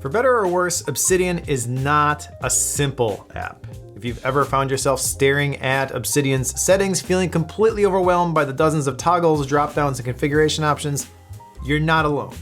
For better or worse, Obsidian is not a simple app. If you've ever found yourself staring at Obsidian's settings, feeling completely overwhelmed by the dozens of toggles, drop-downs, and configuration options, you're not alone.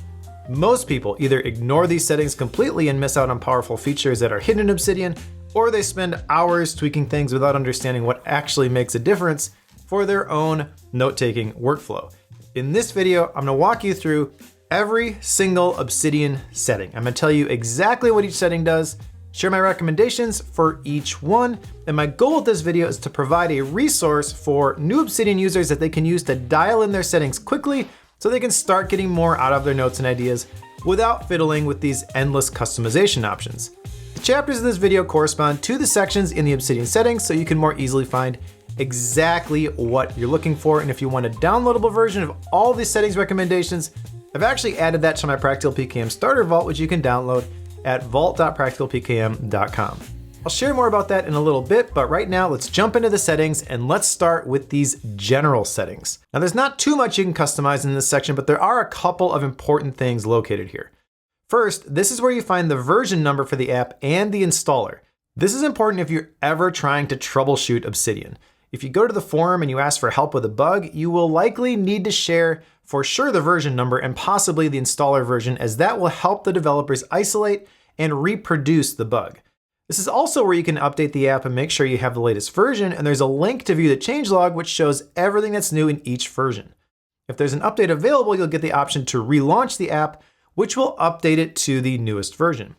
Most people either ignore these settings completely and miss out on powerful features that are hidden in Obsidian, or they spend hours tweaking things without understanding what actually makes a difference for their own note-taking workflow. In this video, I'm gonna walk you through every single Obsidian setting. I'm gonna tell you exactly what each setting does, share my recommendations for each one, and my goal with this video is to provide a resource for new Obsidian users that they can use to dial in their settings quickly so they can start getting more out of their notes and ideas without fiddling with these endless customization options. The chapters in this video correspond to the sections in the Obsidian settings so you can more easily find exactly what you're looking for. And if you want a downloadable version of all these settings recommendations, I've actually added that to my Practical PKM Starter Vault, which you can download at vault.practicalpkm.com. I'll share more about that in a little bit, but right now let's jump into the settings and let's start with these general settings. Now there's not too much you can customize in this section, but there are a couple of important things located here. First, this is where you find the version number for the app and the installer. This is important if you're ever trying to troubleshoot Obsidian. If you go to the forum and you ask for help with a bug, you will likely need to share for sure the version number and possibly the installer version, as that will help the developers isolate and reproduce the bug. This is also where you can update the app and make sure you have the latest version, and there's a link to view the changelog which shows everything that's new in each version. If there's an update available, you'll get the option to relaunch the app, which will update it to the newest version.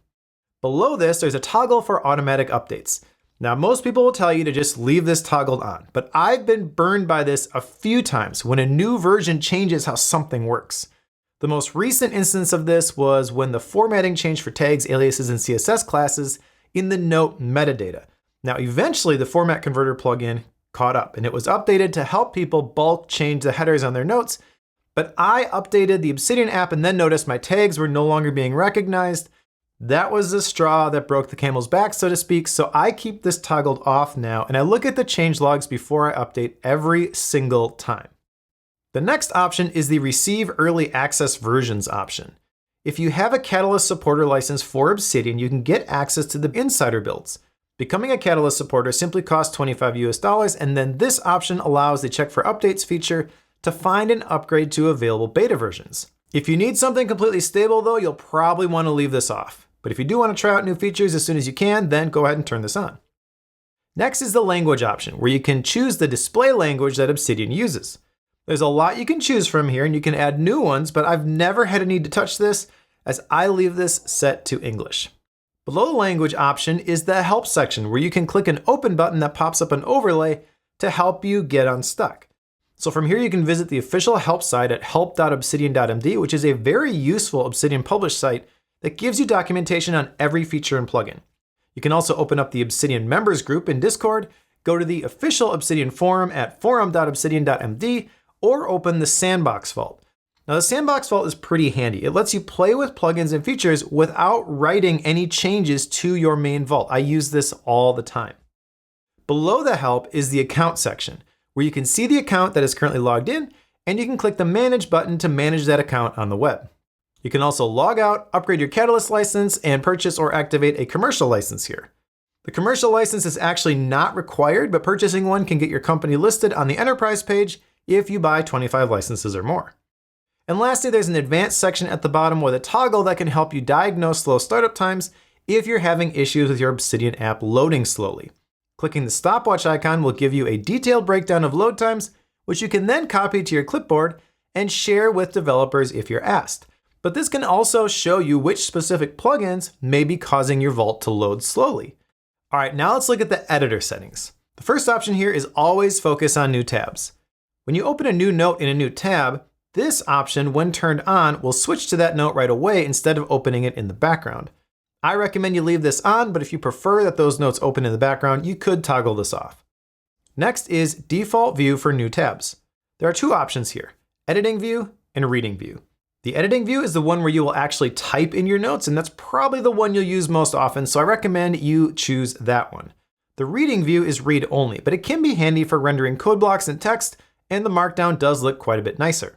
Below this, there's a toggle for automatic updates. Now, most people will tell you to just leave this toggled on, but I've been burned by this a few times when a new version changes how something works. The most recent instance of this was when the formatting changed for tags, aliases, and CSS classes in the note metadata. Now, eventually the format converter plugin caught up and it was updated to help people bulk change the headers on their notes, but I updated the Obsidian app and then noticed my tags were no longer being recognized. That was the straw that broke the camel's back, so to speak, so I keep this toggled off now, and I look at the changelogs before I update every single time. The next option is the Receive Early Access Versions option. If you have a Catalyst supporter license for Obsidian, you can get access to the insider builds. Becoming a Catalyst supporter simply costs $25 US, and then this option allows the Check for Updates feature to find and upgrade to available beta versions. If you need something completely stable though, you'll probably want to leave this off. But if you do want to try out new features as soon as you can, then go ahead and turn this on. Next is the language option, where you can choose the display language that Obsidian uses. There's a lot you can choose from here, and you can add new ones, but I've never had a need to touch this, as I leave this set to English. Below the language option is the help section, where you can click an open button that pops up an overlay to help you get unstuck. So from here you can visit the official help site at help.obsidian.md, which is a very useful Obsidian published site that gives you documentation on every feature and plugin. You can also open up the Obsidian members group in Discord, go to the official Obsidian forum at forum.obsidian.md, or open the Sandbox Vault. Now the Sandbox Vault is pretty handy. It lets you play with plugins and features without writing any changes to your main vault. I use this all the time. Below the help is the account section, where you can see the account that is currently logged in, and you can click the Manage button to manage that account on the web. You can also log out, upgrade your Catalyst license, and purchase or activate a commercial license here. The commercial license is actually not required, but purchasing one can get your company listed on the enterprise page if you buy 25 licenses or more. And lastly, there's an advanced section at the bottom with a toggle that can help you diagnose slow startup times if you're having issues with your Obsidian app loading slowly. Clicking the stopwatch icon will give you a detailed breakdown of load times, which you can then copy to your clipboard and share with developers if you're asked. But this can also show you which specific plugins may be causing your vault to load slowly. All right, now let's look at the editor settings. The first option here is always focus on new tabs. When you open a new note in a new tab, this option, when turned on, will switch to that note right away instead of opening it in the background. I recommend you leave this on, but if you prefer that those notes open in the background, you could toggle this off. Next is default view for new tabs. There are two options here, editing view and reading view. The editing view is the one where you will actually type in your notes, and that's probably the one you'll use most often, so I recommend you choose that one. The reading view is read only, but it can be handy for rendering code blocks and text, and the markdown does look quite a bit nicer.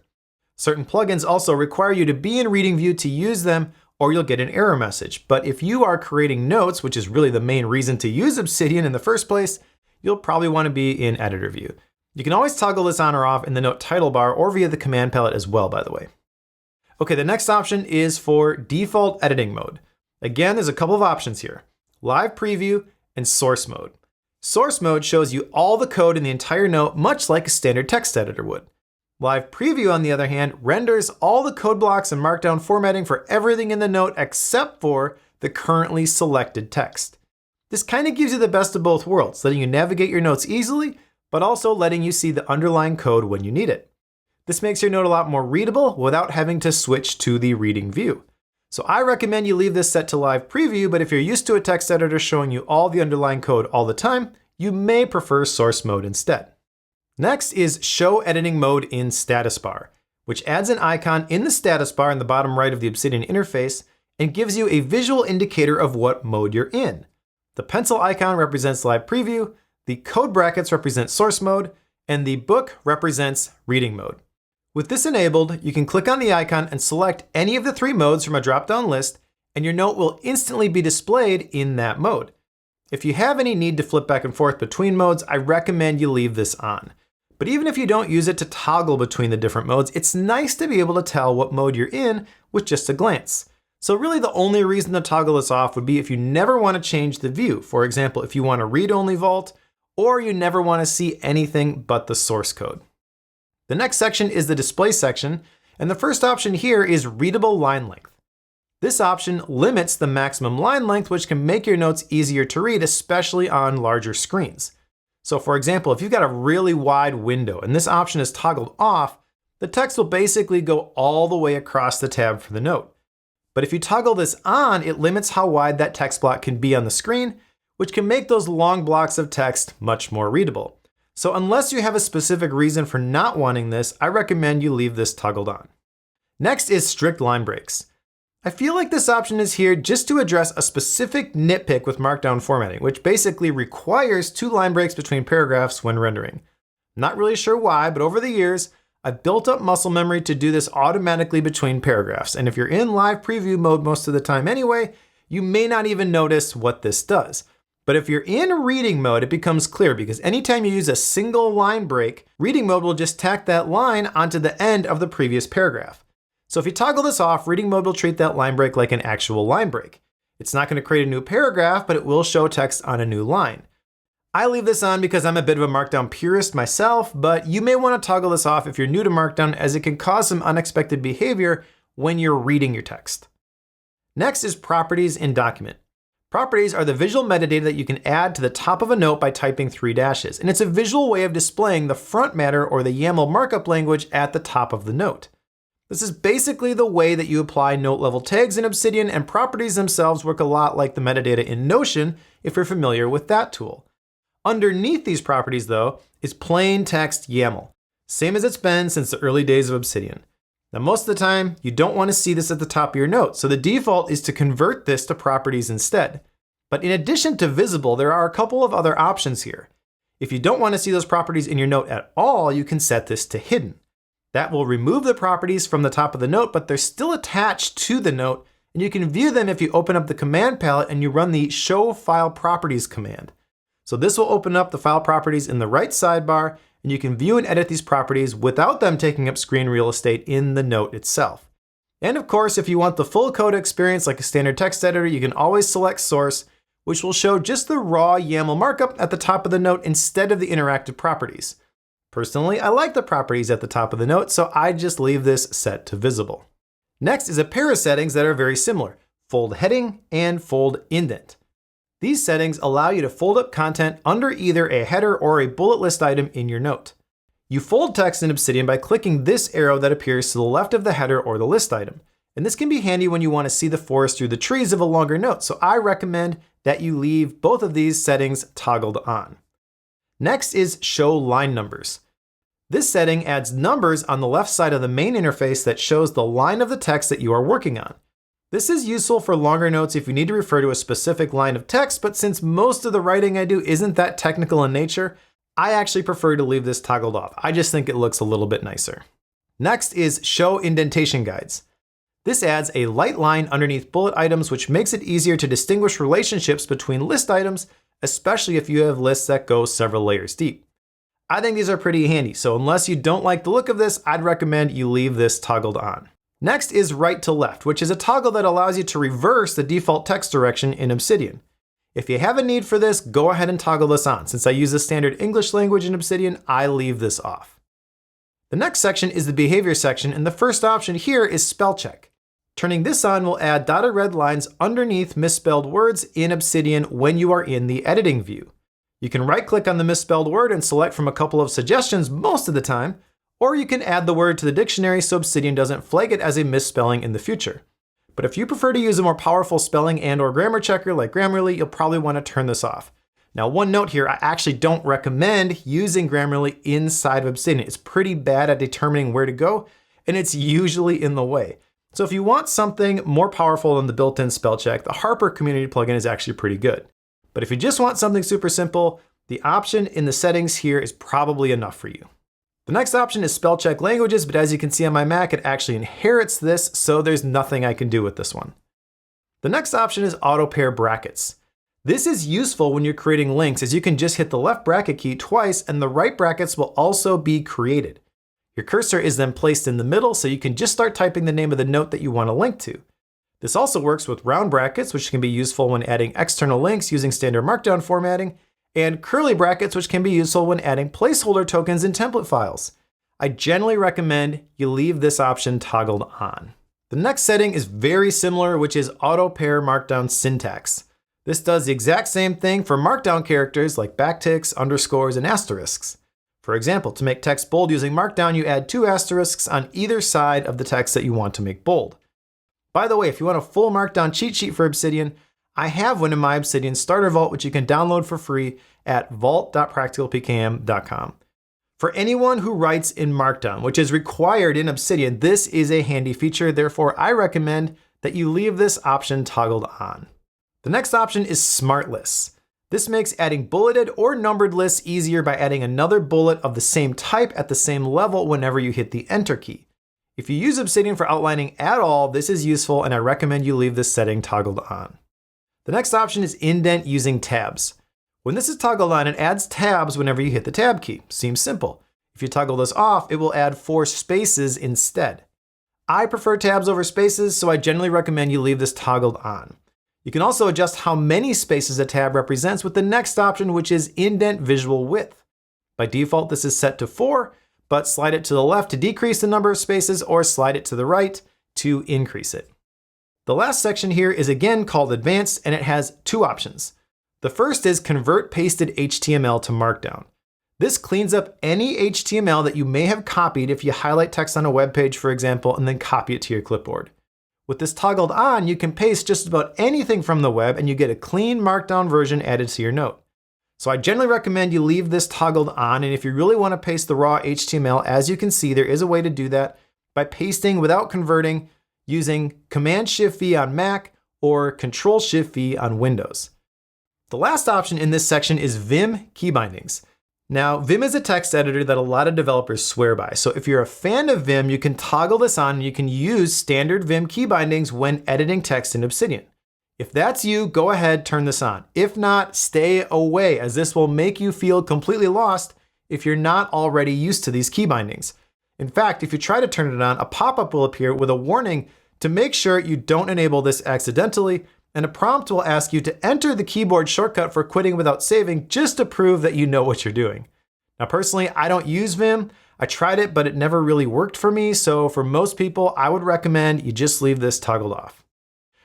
Certain plugins also require you to be in reading view to use them, or you'll get an error message. But if you are creating notes, which is really the main reason to use Obsidian in the first place, you'll probably want to be in editor view. You can always toggle this on or off in the note title bar or via the command palette as well, by the way. Okay, the next option is for default editing mode. Again, there's a couple of options here: live preview and source mode. Source mode shows you all the code in the entire note, much like a standard text editor would. Live preview, on the other hand, renders all the code blocks and markdown formatting for everything in the note except for the currently selected text. This kind of gives you the best of both worlds, letting you navigate your notes easily, but also letting you see the underlying code when you need it. This makes your note a lot more readable without having to switch to the reading view. So I recommend you leave this set to live preview, but if you're used to a text editor showing you all the underlying code all the time, you may prefer source mode instead. Next is show editing mode in status bar, which adds an icon in the status bar in the bottom right of the Obsidian interface and gives you a visual indicator of what mode you're in. The pencil icon represents live preview, the code brackets represent source mode, and the book represents reading mode. With this enabled, you can click on the icon and select any of the three modes from a drop-down list, and your note will instantly be displayed in that mode. If you have any need to flip back and forth between modes, I recommend you leave this on. But even if you don't use it to toggle between the different modes, it's nice to be able to tell what mode you're in with just a glance. So really the only reason to toggle this off would be if you never want to change the view. For example, if you want to read-only vault, or you never want to see anything but the source code. The next section is the display section, and the first option here is readable line length. This option limits the maximum line length, which can make your notes easier to read, especially on larger screens. So for example, if you've got a really wide window and this option is toggled off, the text will basically go all the way across the tab for the note. But if you toggle this on, it limits how wide that text block can be on the screen, which can make those long blocks of text much more readable. So unless you have a specific reason for not wanting this, I recommend you leave this toggled on. Next is strict line breaks. I feel like this option is here just to address a specific nitpick with markdown formatting, which basically requires 2 line breaks between paragraphs when rendering. Not really sure why, but over the years, I've built up muscle memory to do this automatically between paragraphs. And if you're in live preview mode most of the time anyway, you may not even notice what this does. But if you're in reading mode, it becomes clear because anytime you use a single line break, reading mode will just tack that line onto the end of the previous paragraph. So if you toggle this off, reading mode will treat that line break like an actual line break. It's not going to create a new paragraph, but it will show text on a new line. I leave this on because I'm a bit of a Markdown purist myself, but you may want to toggle this off if you're new to Markdown, as it can cause some unexpected behavior when you're reading your text. Next is properties in document. Properties are the visual metadata that you can add to the top of a note by typing 3 dashes, and it's a visual way of displaying the front matter or the YAML markup language at the top of the note. This is basically the way that you apply note level tags in Obsidian, and properties themselves work a lot like the metadata in Notion if you're familiar with that tool. Underneath these properties though is plain text YAML, same as it's been since the early days of Obsidian. Now most of the time you don't want to see this at the top of your note, so the default is to convert this to properties instead. But in addition to visible, there are a couple of other options here. If you don't want to see those properties in your note at all, you can set this to hidden. That will remove the properties from the top of the note, but they're still attached to the note, and you can view them if you open up the command palette and you run the show file properties command. So this will open up the file properties in the right sidebar, and you can view and edit these properties without them taking up screen real estate in the note itself. And of course, if you want the full code experience like a standard text editor, you can always select source, which will show just the raw YAML markup at the top of the note instead of the interactive properties. Personally, I like the properties at the top of the note, so I just leave this set to visible. Next is a pair of settings that are very similar: fold heading and fold indent. These settings allow you to fold up content under either a header or a bullet list item in your note. You fold text in Obsidian by clicking this arrow that appears to the left of the header or the list item. And this can be handy when you want to see the forest through the trees of a longer note, so I recommend that you leave both of these settings toggled on. Next is show line numbers. This setting adds numbers on the left side of the main interface that shows the line of the text that you are working on. This is useful for longer notes if you need to refer to a specific line of text, but since most of the writing I do isn't that technical in nature, I actually prefer to leave this toggled off. I just think it looks a little bit nicer. Next is show indentation guides. This adds a light line underneath bullet items, which makes it easier to distinguish relationships between list items, especially if you have lists that go several layers deep. I think these are pretty handy, so unless you don't like the look of this, I'd recommend you leave this toggled on. Next is right to left, which is a toggle that allows you to reverse the default text direction in Obsidian. If you have a need for this, go ahead and toggle this on. Since I use the standard English language in Obsidian, I leave this off. The next section is the behavior section, and the first option here is spell check. Turning this on will add dotted red lines underneath misspelled words in Obsidian when you are in the editing view. You can right-click on the misspelled word and select from a couple of suggestions most of the time, or you can add the word to the dictionary so Obsidian doesn't flag it as a misspelling in the future. But if you prefer to use a more powerful spelling and/or grammar checker like Grammarly, you'll probably want to turn this off. Now, one note here, I actually don't recommend using Grammarly inside of Obsidian. It's pretty bad at determining where to go, and it's usually in the way. So if you want something more powerful than the built-in spell check, the Harper community plugin is actually pretty good. But if you just want something super simple, the option in the settings here is probably enough for you. The next option is spell check languages, but as you can see on my Mac, it actually inherits this, so there's nothing I can do with this one. The next option is auto pair brackets. This is useful when you're creating links, as you can just hit the left bracket key twice and the right brackets will also be created. Your cursor is then placed in the middle, so you can just start typing the name of the note that you want to link to. This also works with round brackets, which can be useful when adding external links using standard markdown formatting, and curly brackets, which can be useful when adding placeholder tokens in template files. I generally recommend you leave this option toggled on. The next setting is very similar, which is auto pair markdown syntax. This does the exact same thing for markdown characters like backticks, underscores, and asterisks. For example, to make text bold using markdown, you add 2 asterisks on either side of the text that you want to make bold. By the way, if you want a full markdown cheat sheet for Obsidian, I have one in my Obsidian Starter Vault, which you can download for free at vault.practicalpkm.com. For anyone who writes in Markdown, which is required in Obsidian, this is a handy feature. Therefore, I recommend that you leave this option toggled on. The next option is Smart Lists. This makes adding bulleted or numbered lists easier by adding another bullet of the same type at the same level whenever you hit the Enter key. If you use Obsidian for outlining at all, this is useful, and I recommend you leave this setting toggled on. The next option is indent using tabs. When this is toggled on, it adds tabs whenever you hit the tab key. Seems simple. If you toggle this off, it will add 4 spaces instead. I prefer tabs over spaces, so I generally recommend you leave this toggled on. You can also adjust how many spaces a tab represents with the next option, which is indent visual width. By default, this is set to 4, but slide it to the left to decrease the number of spaces or slide it to the right to increase it. The last section here is again called Advanced, and it has 2 options. The first is Convert Pasted HTML to Markdown. This cleans up any HTML that you may have copied if you highlight text on a web page, for example, and then copy it to your clipboard. With this toggled on, you can paste just about anything from the web and you get a clean Markdown version added to your note. So I generally recommend you leave this toggled on, and if you really want to paste the raw HTML, as you can see, there is a way to do that by pasting without converting using Command-Shift-V on Mac or Control-Shift-V on Windows. The last option in this section is Vim key bindings. Now, Vim is a text editor that a lot of developers swear by. So if you're a fan of Vim, you can toggle this on and you can use standard Vim key bindings when editing text in Obsidian. If that's you, go ahead, turn this on. If not, stay away, as this will make you feel completely lost if you're not already used to these key bindings. In fact, if you try to turn it on, a pop-up will appear with a warning to make sure you don't enable this accidentally, and a prompt will ask you to enter the keyboard shortcut for quitting without saving just to prove that you know what you're doing. Now, personally, I don't use Vim. I tried it, but it never really worked for me. So for most people, I would recommend you just leave this toggled off.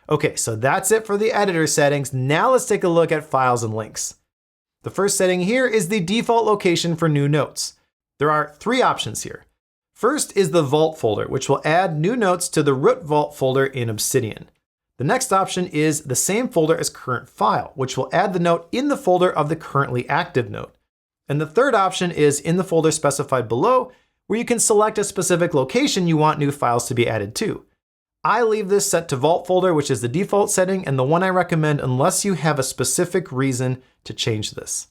Okay, so that's it for the editor settings. Now let's take a look at files and links. The first setting here is the default location for new notes. There are 3 options here. First is the Vault folder, which will add new notes to the root Vault folder in Obsidian. The next option is the same folder as current file, which will add the note in the folder of the currently active note. And the third option is in the folder specified below, where you can select a specific location you want new files to be added to. I leave this set to Vault folder, which is the default setting and the one I recommend unless you have a specific reason to change this.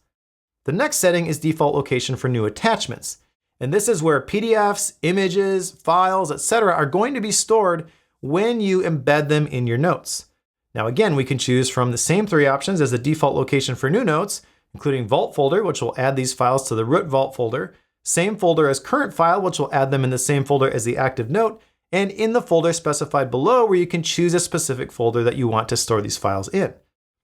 The next setting is default location for new attachments. And this is where PDFs, images, files, etc. are going to be stored when you embed them in your notes. Now again, we can choose from the same three options as the default location for new notes, including Vault folder, which will add these files to the root Vault folder, same folder as current file, which will add them in the same folder as the active note, and in the folder specified below where you can choose a specific folder that you want to store these files in.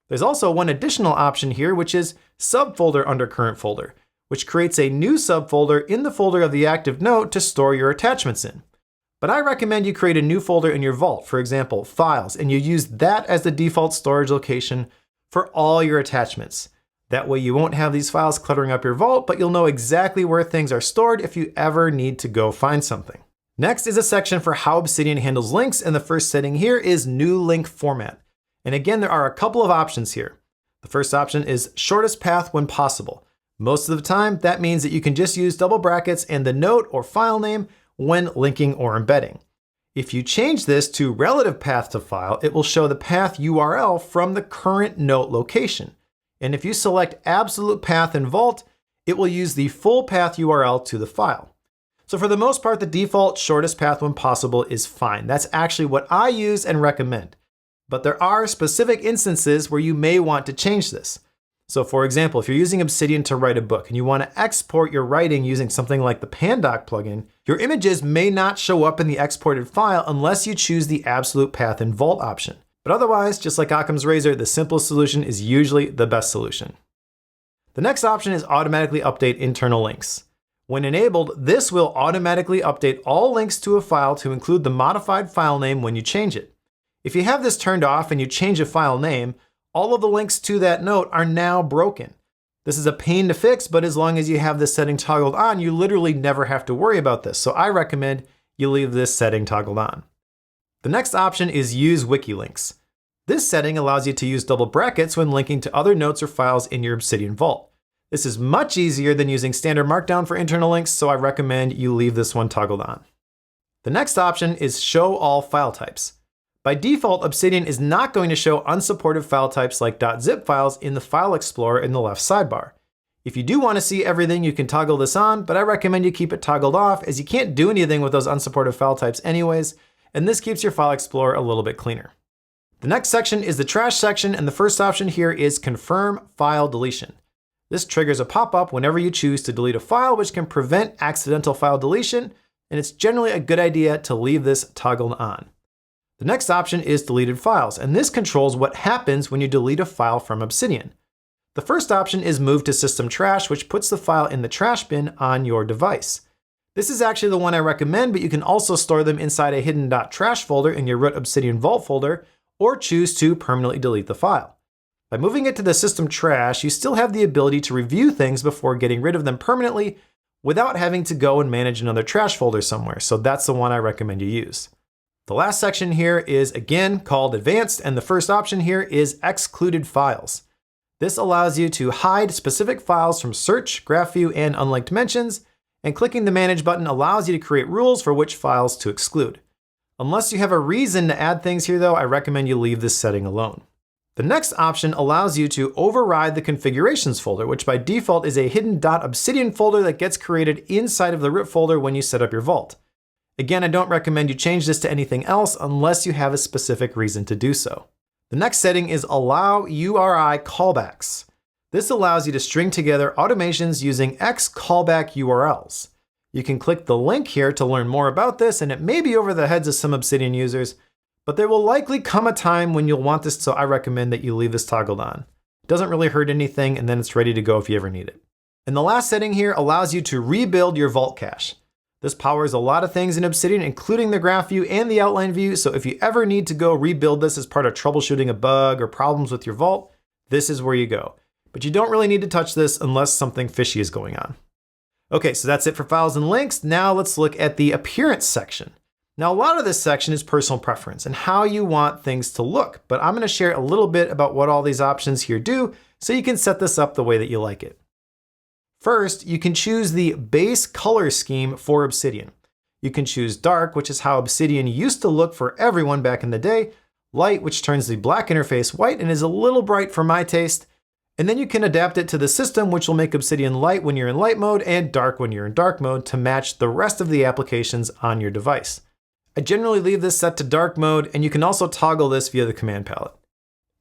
There's also one additional option here, which is subfolder under current folder, which creates a new subfolder in the folder of the active note to store your attachments in. But I recommend you create a new folder in your Vault, for example, files, and you use that as the default storage location for all your attachments. That way you won't have these files cluttering up your Vault, but you'll know exactly where things are stored if you ever need to go find something. Next is a section for how Obsidian handles links, and the first setting here is new link format. And again, there are a couple of options here. The first option is shortest path when possible. Most of the time, that means that you can just use double brackets and the note or file name when linking or embedding. If you change this to relative path to file, it will show the path URL from the current note location. And if you select absolute path in Vault, it will use the full path URL to the file. So for the most part, the default shortest path when possible is fine. That's actually what I use and recommend. But there are specific instances where you may want to change this. So for example, if you're using Obsidian to write a book and you want to export your writing using something like the Pandoc plugin, your images may not show up in the exported file unless you choose the absolute path in Vault option. But otherwise, just like Occam's razor, the simplest solution is usually the best solution. The next option is automatically update internal links. When enabled, this will automatically update all links to a file to include the modified file name when you change it. If you have this turned off and you change a file name, all of the links to that note are now broken. This is a pain to fix, but as long as you have this setting toggled on, you literally never have to worry about this. So I recommend you leave this setting toggled on. The next option is use wiki links. This setting allows you to use double brackets when linking to other notes or files in your Obsidian Vault. This is much easier than using standard markdown for internal links, so I recommend you leave this one toggled on. The next option is show all file types. By default, Obsidian is not going to show unsupported file types like .zip files in the File Explorer in the left sidebar. If you do want to see everything, you can toggle this on, but I recommend you keep it toggled off as you can't do anything with those unsupported file types anyways, and this keeps your File Explorer a little bit cleaner. The next section is the trash section, and the first option here is confirm file deletion. This triggers a pop-up whenever you choose to delete a file, which can prevent accidental file deletion, and it's generally a good idea to leave this toggled on. The next option is deleted files, and this controls what happens when you delete a file from Obsidian. The first option is move to system trash, which puts the file in the trash bin on your device. This is actually the one I recommend, but you can also store them inside a hidden .trash folder in your root Obsidian Vault folder, or choose to permanently delete the file. By moving it to the system trash, you still have the ability to review things before getting rid of them permanently without having to go and manage another trash folder somewhere, so that's the one I recommend you use. The last section here is again called Advanced, and the first option here is Excluded Files. This allows you to hide specific files from search, graph view, and unliked mentions, and clicking the Manage button allows you to create rules for which files to exclude. Unless you have a reason to add things here though, I recommend you leave this setting alone. The next option allows you to override the configurations folder, which by default is a hidden .obsidian folder that gets created inside of the root folder when you set up your Vault. Again, I don't recommend you change this to anything else unless you have a specific reason to do so. The next setting is allow URI callbacks. This allows you to string together automations using X callback URLs. You can click the link here to learn more about this, and it may be over the heads of some Obsidian users, but there will likely come a time when you'll want this, so I recommend that you leave this toggled on. It doesn't really hurt anything, and then it's ready to go if you ever need it. And the last setting here allows you to rebuild your Vault cache. This powers a lot of things in Obsidian, including the graph view and the outline view, so if you ever need to go rebuild this as part of troubleshooting a bug or problems with your Vault, this is where you go. But you don't really need to touch this unless something fishy is going on. Okay, so that's it for files and links. Now let's look at the appearance section. Now, a lot of this section is personal preference and how you want things to look, but I'm gonna share a little bit about what all these options here do so you can set this up the way that you like it. First, you can choose the base color scheme for Obsidian. You can choose dark, which is how Obsidian used to look for everyone back in the day, light, which turns the black interface white and is a little bright for my taste, and then you can adapt it to the system, which will make Obsidian light when you're in light mode and dark when you're in dark mode to match the rest of the applications on your device. I generally leave this set to dark mode, and you can also toggle this via the command palette.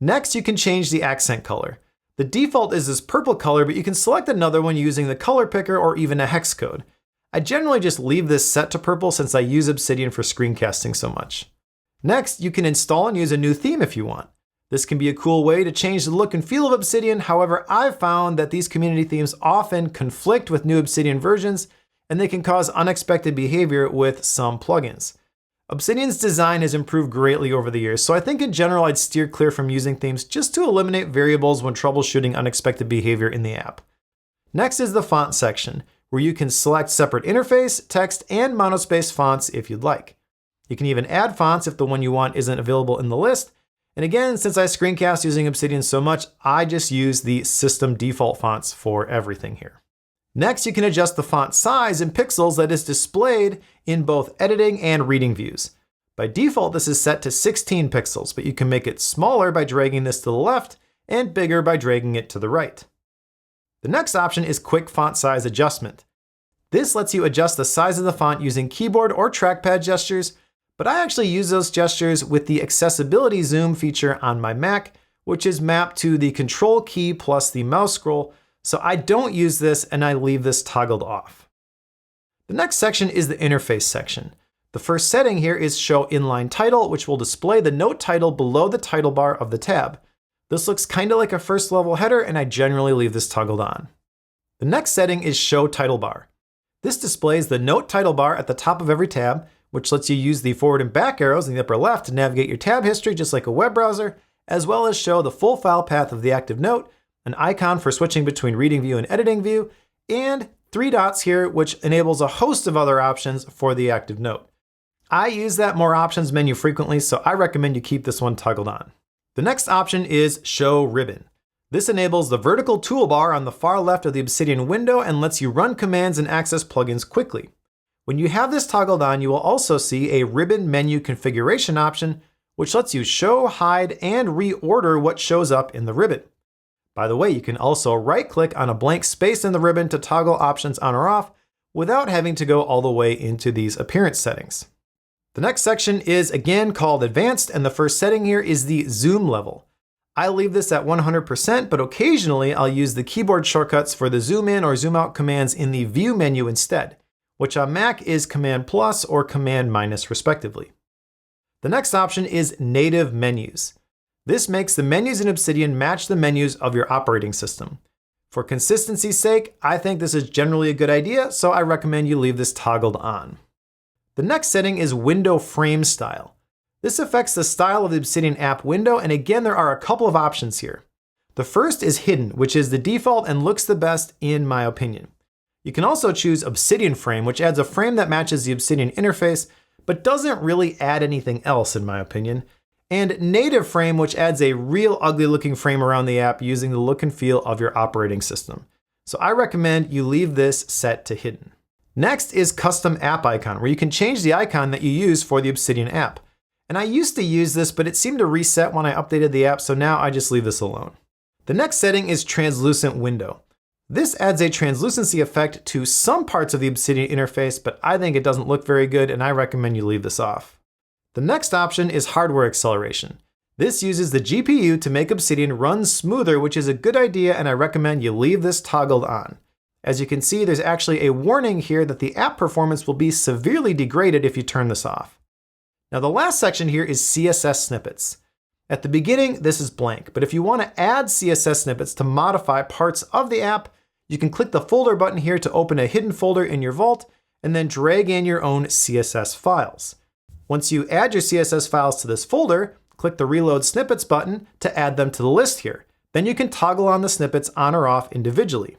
Next, you can change the accent color. The default is this purple color, but you can select another one using the color picker or even a hex code. I generally just leave this set to purple since I use Obsidian for screencasting so much. Next, you can install and use a new theme if you want. This can be a cool way to change the look and feel of Obsidian. However, I've found that these community themes often conflict with new Obsidian versions, and they can cause unexpected behavior with some plugins. Obsidian's design has improved greatly over the years, so I think in general I'd steer clear from using themes just to eliminate variables when troubleshooting unexpected behavior in the app. Next is the font section, where you can select separate interface, text, and monospace fonts if you'd like. You can even add fonts if the one you want isn't available in the list. And again, since I screencast using Obsidian so much, I just use the system default fonts for everything here. Next, you can adjust the font size in pixels that is displayed in both editing and reading views. By default, this is set to 16 pixels, but you can make it smaller by dragging this to the left and bigger by dragging it to the right. The next option is quick font size adjustment. This lets you adjust the size of the font using keyboard or trackpad gestures, but I actually use those gestures with the accessibility zoom feature on my Mac, which is mapped to the control key plus the mouse scroll, so I don't use this and I leave this toggled off. The next section is the interface section. The first setting here is show inline title, which will display the note title below the title bar of the tab. This looks kind of like a first level header, and I generally leave this toggled on. The next setting is show title bar. This displays the note title bar at the top of every tab, which lets you use the forward and back arrows in the upper left to navigate your tab history just like a web browser, as well as show the full file path of the active note, an icon for switching between reading view and editing view, and 3 dots here, which enables a host of other options for the active note. I use that more options menu frequently, so I recommend you keep this one toggled on. The next option is show ribbon. This enables the vertical toolbar on the far left of the Obsidian window and lets you run commands and access plugins quickly. When you have this toggled on, you will also see a ribbon menu configuration option, which lets you show, hide, and reorder what shows up in the ribbon. By the way, you can also right-click on a blank space in the ribbon to toggle options on or off without having to go all the way into these appearance settings. The next section is again called Advanced, and the first setting here is the zoom level. I leave this at 100%, but occasionally I'll use the keyboard shortcuts for the zoom in or zoom out commands in the View menu instead, which on Mac is Command plus or Command minus respectively. The next option is native menus. This makes the menus in Obsidian match the menus of your operating system. For consistency's sake, I think this is generally a good idea, so I recommend you leave this toggled on. The next setting is window frame style. This affects the style of the Obsidian app window, and again, there are a couple of options here. The first is hidden, which is the default and looks the best in my opinion. You can also choose Obsidian frame, which adds a frame that matches the Obsidian interface, but doesn't really add anything else in my opinion. And native frame, which adds a real ugly looking frame around the app using the look and feel of your operating system. So I recommend you leave this set to hidden. Next is custom app icon, where you can change the icon that you use for the Obsidian app. And I used to use this, but it seemed to reset when I updated the app, so now I just leave this alone. The next setting is translucent window. This adds a translucency effect to some parts of the Obsidian interface, but I think it doesn't look very good, and I recommend you leave this off. The next option is hardware acceleration. This uses the GPU to make Obsidian run smoother, which is a good idea, and I recommend you leave this toggled on. As you can see, there's actually a warning here that the app performance will be severely degraded if you turn this off. Now the last section here is CSS snippets. At the beginning, this is blank, but if you want to add CSS snippets to modify parts of the app, you can click the folder button here to open a hidden folder in your vault and then drag in your own CSS files. Once you add your CSS files to this folder, click the Reload Snippets button to add them to the list here. Then you can toggle on the snippets on or off individually.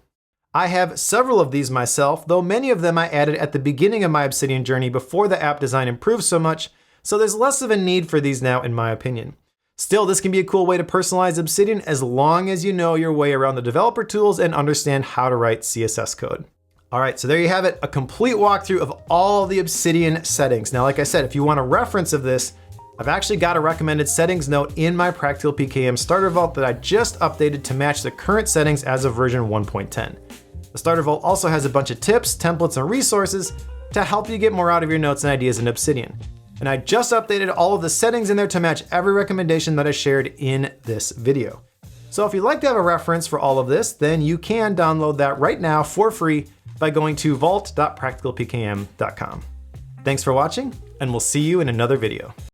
I have several of these myself, though many of them I added at the beginning of my Obsidian journey before the app design improved so much, so there's less of a need for these now in my opinion. Still, this can be a cool way to personalize Obsidian as long as you know your way around the developer tools and understand how to write CSS code. All right, so there you have it, a complete walkthrough of all the Obsidian settings. Now, like I said, if you want a reference of this, I've actually got a recommended settings note in my Practical PKM starter vault that I just updated to match the current settings as of version 1.10. The starter vault also has a bunch of tips, templates, and resources to help you get more out of your notes and ideas in Obsidian. And I just updated all of the settings in there to match every recommendation that I shared in this video. So if you'd like to have a reference for all of this, then you can download that right now for free by going to vault.practicalpkm.com. Thanks for watching, and we'll see you in another video.